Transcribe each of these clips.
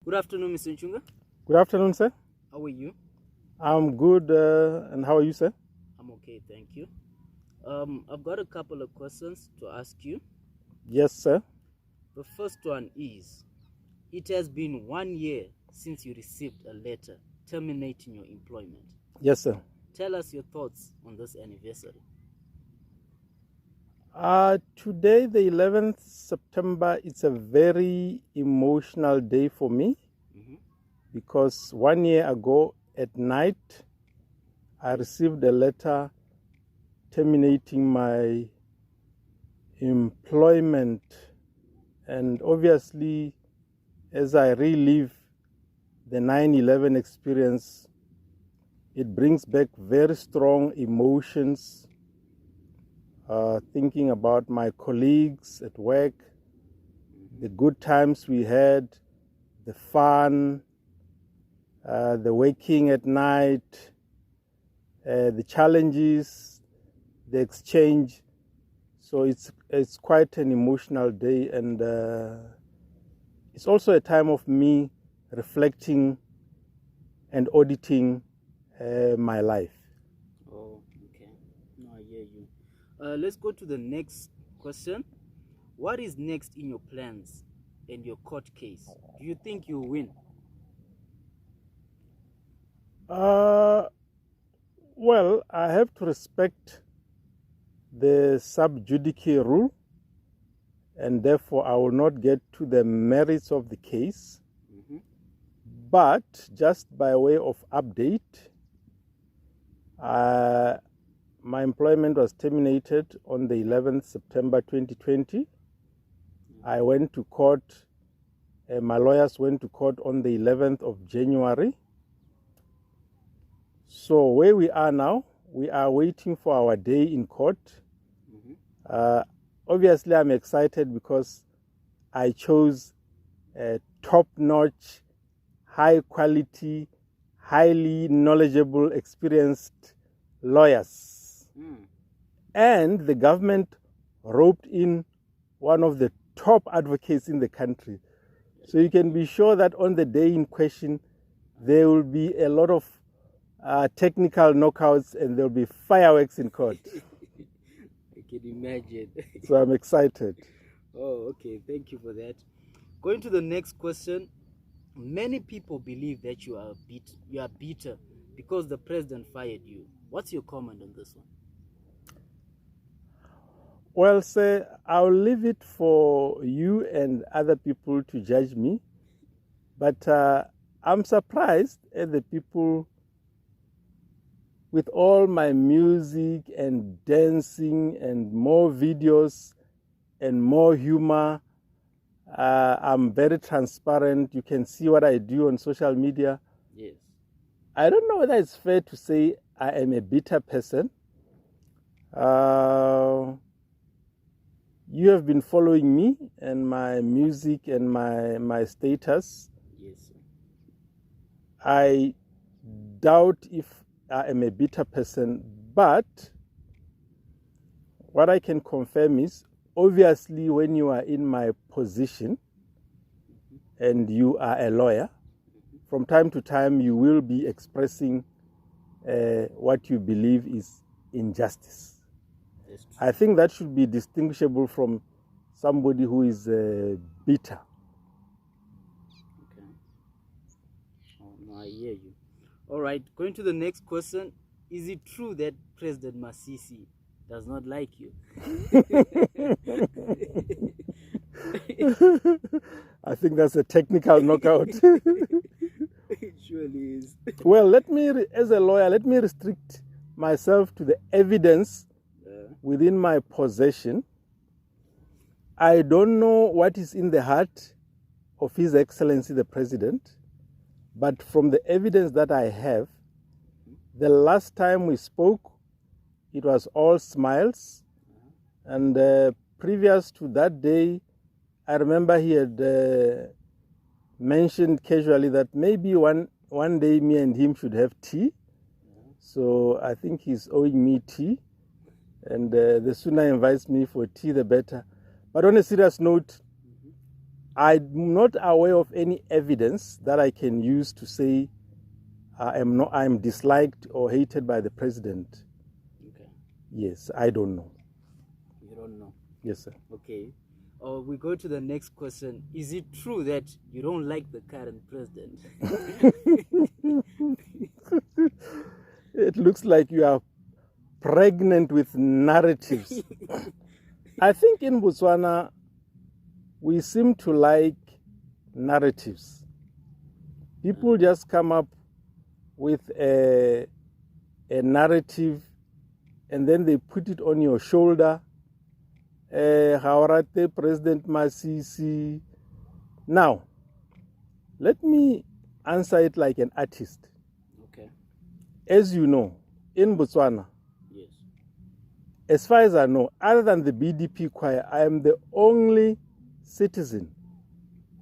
Good afternoon, Mr. Nchunga. Good afternoon, sir. How are you? I'm good, and how are you, sir? I'm okay, thank you. I've got a couple of questions to ask you. Yes, sir. The first one is, it has been 1 year since you received a letter terminating your employment. Yes, sir. Tell us your thoughts on this anniversary. Today, the 11th September, it's a very emotional day for me because 1 year ago at night, I received a letter terminating my employment. And obviously, as I relive the 9/11 experience, it brings back very strong emotions. Thinking about my colleagues at work, the good times we had, the fun, the waking at night, the challenges, the exchange. So it's quite an emotional day, and it's also a time of me reflecting and auditing my life. Oh, okay. No, I hear you. Let's go to the next question. What is next in your plans and your court case? Do you think you'll win? Well, I have to respect the sub judice rule, and therefore I will not get to the merits of the case. But just by way of update, my employment was terminated on the 11th September 2020. I went to court, my lawyers went to court on the 11th of January. So where we are now, we are waiting for our day in court. Obviously, I'm excited because I chose top-notch, high-quality, highly knowledgeable, experienced lawyers. And the government roped in one of the top advocates in the country. So you can be sure that on the day in question, there will be a lot of technical knockouts and there will be fireworks in court. I can imagine. So I'm excited. Oh, okay. Thank you for that. Going to the next question. Many people believe that you are bitter because the president fired you. What's your comment on this one? Well, sir, I'll leave it for you and other people to judge me. But I'm surprised at the people with all my music and dancing and more videos and more humor. I'm very transparent. You can see what I do on social media. Yes. I don't know whether it's fair to say I am a bitter person. You have been following me and my music and my status. Yes. I doubt if I am a bitter person, but what I can confirm is, obviously, when you are in my position and you are a lawyer, from time to time you will be expressing what you believe is injustice. I think that should be distinguishable from somebody who is bitter. Okay. Oh, no, I hear you. All right, going to the next question. Is it true that President Masisi does not like you? I think that's a technical knockout. It surely is. Well, as a lawyer, let me restrict myself to the evidence within my possession. I don't know what is in the heart of His Excellency the President, but from the evidence that I have, the last time we spoke, it was all smiles. And previous to that day, I remember he had mentioned casually that maybe one day me and him should have tea. So I think he's owing me tea. And the sooner he invites me for tea, the better. But on a serious note, I'm not aware of any evidence that I can use to say I'm disliked or hated by the president. Okay. Yes, I don't know. You don't know. Yes, sir. Okay. We go to the next question. Is it true that you don't like the current president? It looks like you are pregnant with narratives. I think in Botswana, we seem to like narratives. People just come up with a narrative and then they put it on your shoulder. Hawarate President Masisi. Now, let me answer it like an artist. Okay. As you know, in Botswana, Yes. as far as I know, other than the BDP choir, I am the only citizen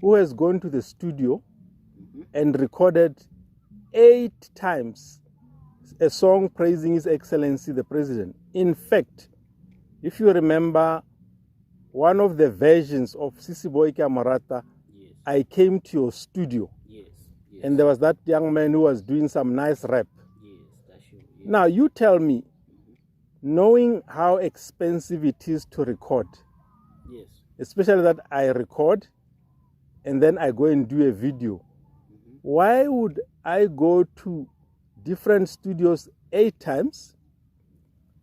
who has gone to the studio and recorded 8 times a song praising His Excellency the President. In fact, if you remember one of the versions of Sisi Boyka Marata, Yes. I came to your studio Yes. Yes. and there was that young man who was doing some nice rap. Yes. That's true. Yes. Now you tell me, knowing how expensive it is to record, Yes. especially that I record and then I go and do a video, why would I go to different studios 8 times,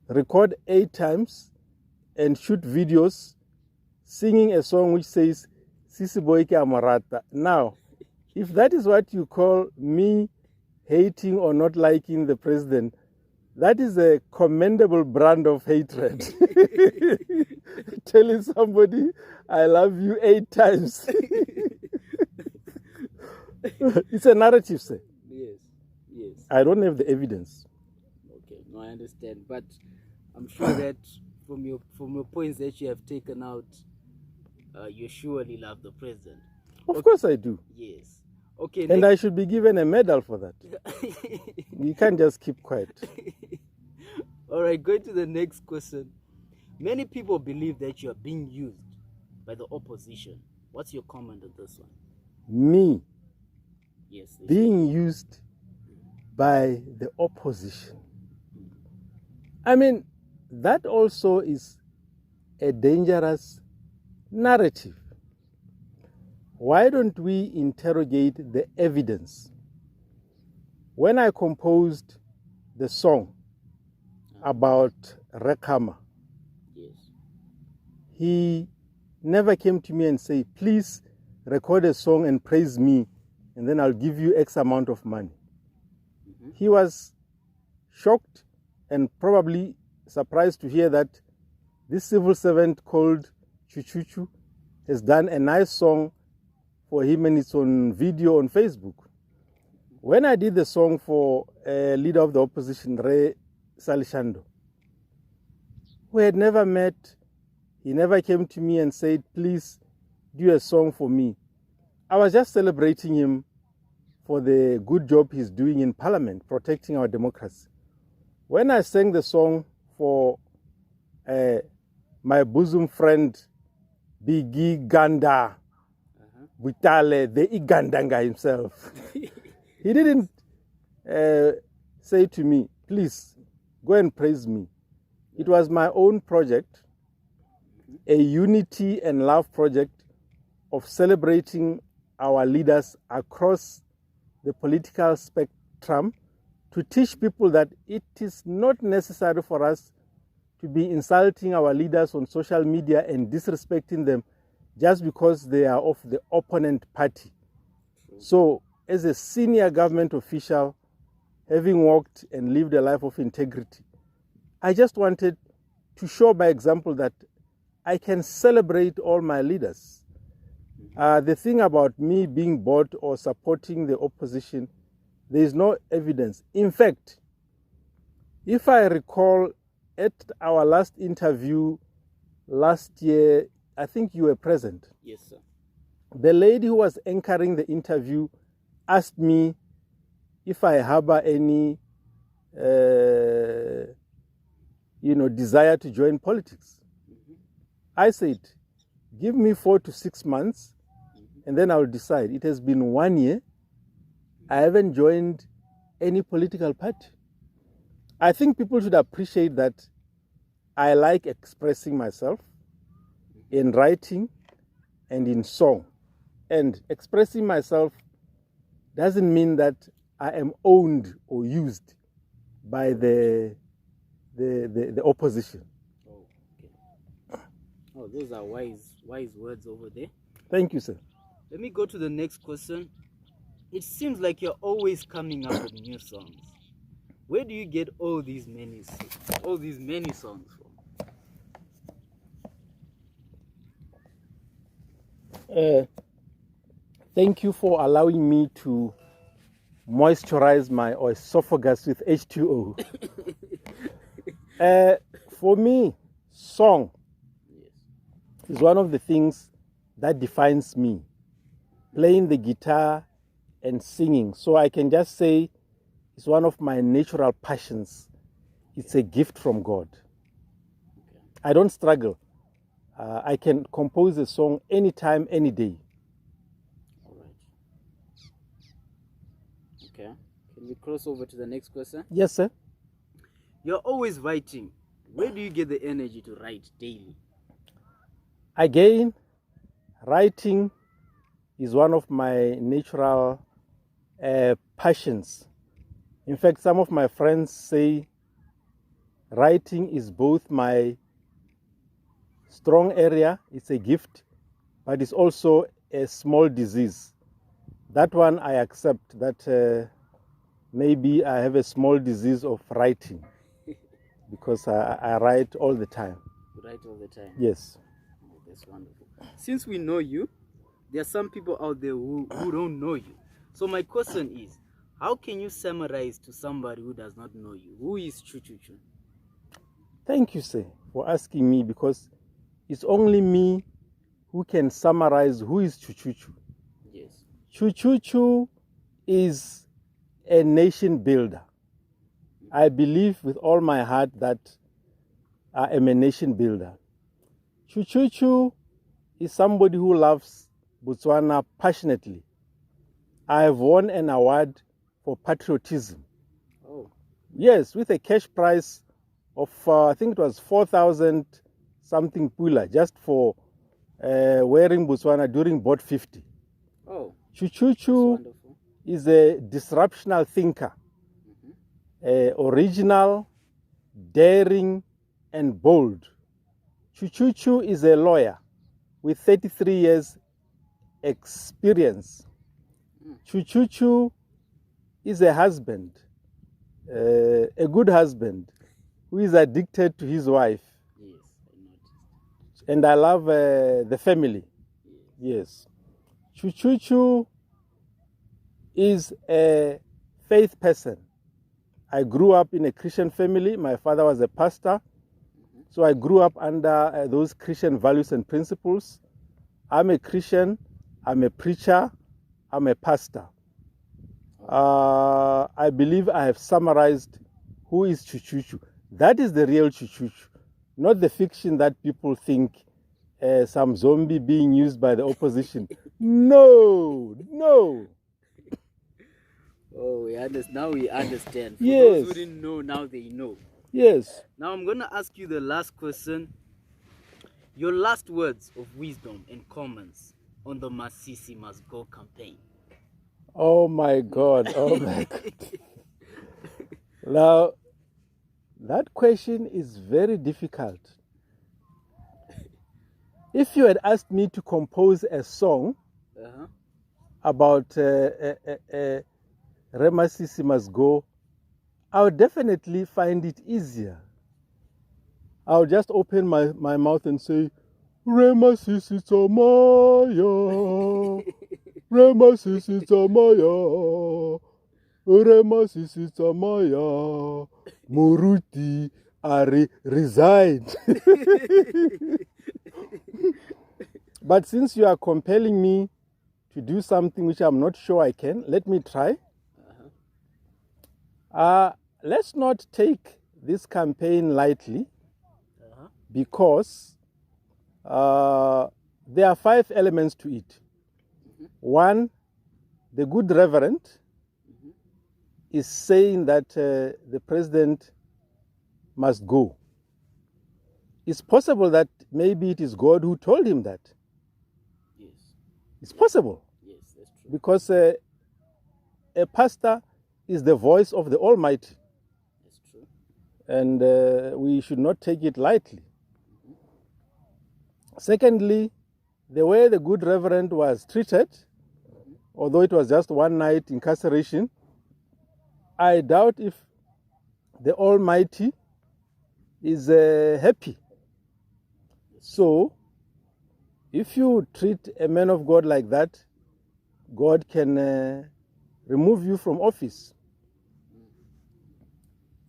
record 8 times, and shoot videos singing a song which says Sisi Boyke Amarata? Now, if that is what you call me hating or not liking the president, that is a commendable brand of hatred. Telling somebody I love you 8 times. It's a narrative, sir. Yes. Yes. I don't have the evidence. Okay. No, I understand, but I'm sure that from your points that you have taken out, you surely love the president. Of course I do. Yes. Okay. And I should be given a medal for that. You can't just keep quiet. All right, going to the next question. Many people believe that you are being used by the opposition. What's your comment on this one? Me Yes. being used by the opposition. I mean, that also is a dangerous narrative. Why don't we interrogate the evidence? When I composed the song about Rekama, Yes. he never came to me and said, please record a song and praise me, and then I'll give you X amount of money. He was shocked and probably surprised to hear that this civil servant called Chuchuchu has done a nice song for him and it's on video on Facebook. When I did the song for a leader of the opposition, Ray Salishando, we had never met. He never came to me and said, please do a song for me. I was just celebrating him for the good job he's doing in Parliament, protecting our democracy. When I sang the song for my bosom friend, Bigi Ganda, Butale, the Igandanga himself, he didn't say to me, please go and praise me. It was my own project, a unity and love project of celebrating our leaders across the political spectrum to teach people that it is not necessary for us to be insulting our leaders on social media and disrespecting them just because they are of the opponent party. So, as a senior government official, having worked and lived a life of integrity, I just wanted to show by example that I can celebrate all my leaders. The thing about me being bought or supporting the opposition, there is no evidence. In fact, if I recall at our last interview last year, I think you were present. Yes, sir. The lady who was anchoring the interview asked me if I harbor any desire to join politics. I said, give me 4 to 6 months and then I'll decide. It has been 1 year. I haven't joined any political party. I think people should appreciate that I like expressing myself in writing and in song. And expressing myself doesn't mean that I am owned or used by the opposition. Oh, okay. Oh, those are wise words over there. Thank you, sir. Let me go to the next question. It seems like you're always coming up with new songs. Where do you get all these many songs from? Thank you for allowing me to moisturize my esophagus with H2O. For me, song is one of the things that defines me. Playing the guitar and singing. So I can just say it's one of my natural passions. It's a gift from God. I don't struggle. I can compose a song anytime, any day. All right. Okay. Can we cross over to the next question? Yes, sir. You're always writing. Where do you get the energy to write daily? Again, writing is one of my natural passions. In fact, some of my friends say writing is both my strong area, it's a gift, but it's also a small disease. That one I accept, that maybe I have a small disease of writing because I write all the time. You write all the time? Yes. Oh, that's wonderful. Since we know you, there are some people out there who don't know you. So my question is, how can you summarize to somebody who does not know you? Who is Chu Chu Chu? Thank you, sir, for asking me, because it's only me who can summarize who is Chu Chu Chu. Yes. Chu Chu Chu is a nation builder. I believe with all my heart that I am a nation builder. Chu Chu Chu is somebody who loves Botswana passionately. I have won an award for patriotism. Oh. Yes, with a cash prize of, I think it was 4,000 something pula, just for wearing Botswana during Board 50. Oh. Chu Chu Chu is a disruptional thinker, original, daring, and bold. Chu Chu Chu is a lawyer with 33 years experience. Chu Chu Chu is a husband, a good husband, who is addicted to his wife. Yes, I noticed. And I love the family. Yes. Chu Chu Chu is a faith person. I grew up in a Christian family. My father was a pastor. So I grew up under those Christian values and principles. I'm a Christian, I'm a preacher, I'm a pastor. I believe I have summarized who is Chu Chu Chu. That is the real Chu Chu Chu, not the fiction that people think some zombie being used by the opposition. No. Oh, now we understand. For Yes. those who didn't know, now they know. Yes. Now I'm going to ask you the last question. Your last words of wisdom and comments on the Masisi Must Go campaign. Oh my God. Oh my God. Now, that question is very difficult. If you had asked me to compose a song about Masisi Must Go, I would definitely find it easier. I'll just open my mouth and say, Masisi Tamaya, Masisi Tamaya, Masisi Tamaya, Muruti Ari resigned. But since you are compelling me to do something which I'm not sure I can, let me try. Let's not take this campaign lightly, because there are 5 elements to it. One, the good reverend is saying that the president must go. It's possible that maybe it is God who told him that. Yes. It's possible. Yes, that's true. Because a pastor is the voice of the Almighty. That's true. And we should not take it lightly. Secondly, the way the good reverend was treated, although it was just one night incarceration, I doubt if the Almighty is happy. So, if you treat a man of God like that, God can remove you from office.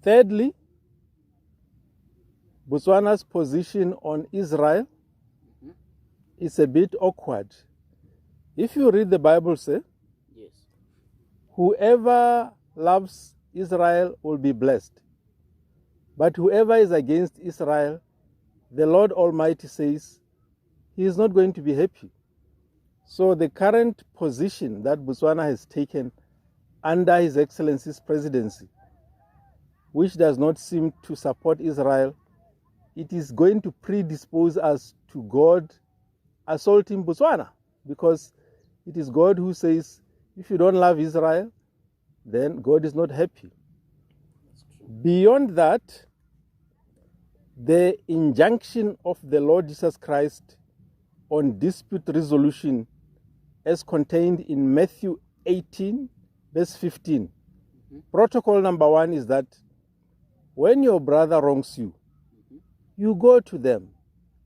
Thirdly, Botswana's position on Israel is a bit awkward. If you read the Bible, say, Yes. whoever loves Israel will be blessed. But whoever is against Israel, the Lord Almighty says, he is not going to be happy. So the current position that Botswana has taken under His Excellency's presidency, which does not seem to support Israel, it is going to predispose us to God assaulting Botswana, because it is God who says, if you don't love Israel, then God is not happy. Beyond that, the injunction of the Lord Jesus Christ on dispute resolution as contained in Matthew 18, verse 15. Protocol number 1 is that when your brother wrongs you, you go to them,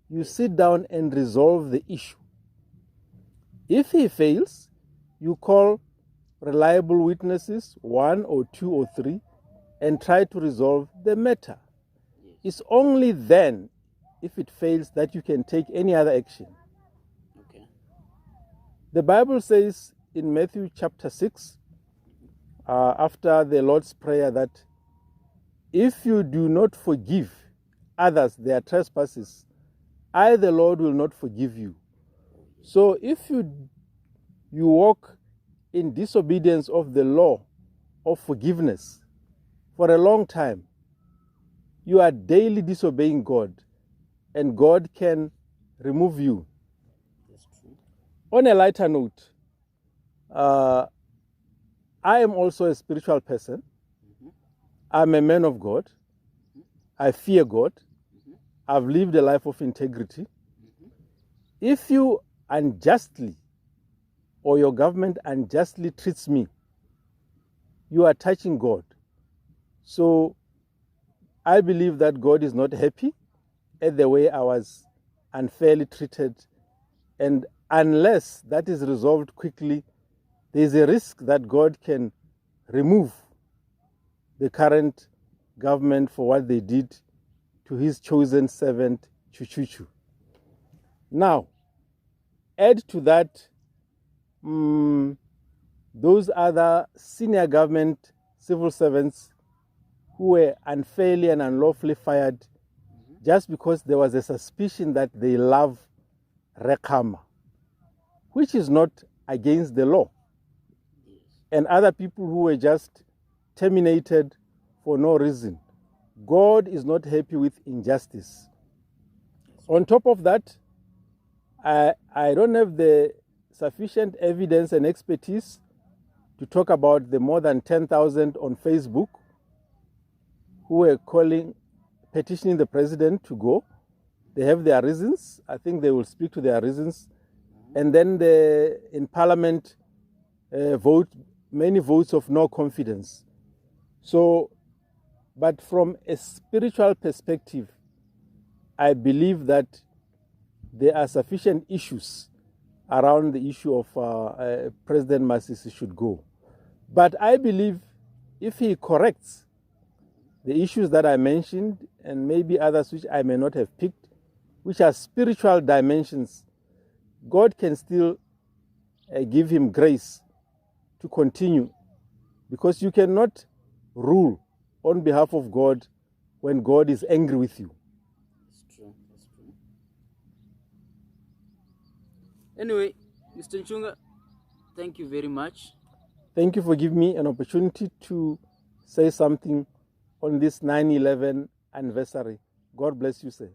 you sit down and resolve the issue. If he fails, you call reliable witnesses, 1 or 2 or 3, and try to resolve the matter. It's only then, if it fails, that you can take any other action. Okay. The Bible says in Matthew chapter 6, after the Lord's Prayer, that if you do not forgive others their trespasses, I, the Lord, will not forgive you. So if you walk in disobedience of the law of forgiveness for a long time, you are daily disobeying God, and God can remove you. That's true. On a lighter note, I am also a spiritual person. I'm a man of God. I fear God. I've lived a life of integrity. If you unjustly, or your government unjustly treats me, you are touching God. So I believe that God is not happy at the way I was unfairly treated. And unless that is resolved quickly, there is a risk that God can remove the current government for what they did to His chosen servant, Chuchuchu. Now, add to that those other senior government civil servants who were unfairly and unlawfully fired just because there was a suspicion that they love Rekama, which is not against the law. And other people who were just terminated for no reason. God is not happy with injustice. On top of that, I don't have the sufficient evidence and expertise to talk about the more than 10,000 on Facebook who were petitioning the president to go. They have their reasons. I think they will speak to their reasons. And then in Parliament, many votes of no confidence. So, but from a spiritual perspective, I believe that there are sufficient issues around the issue of President Masisi should go. But I believe if he corrects the issues that I mentioned, and maybe others which I may not have picked, which are spiritual dimensions, God can still give him grace to continue, because you cannot rule on behalf of God when God is angry with you. That's true. That's true. Anyway, Mr. Nchunga, thank you very much. Thank you for giving me an opportunity to say something on this 9/11 anniversary. God bless you, sir.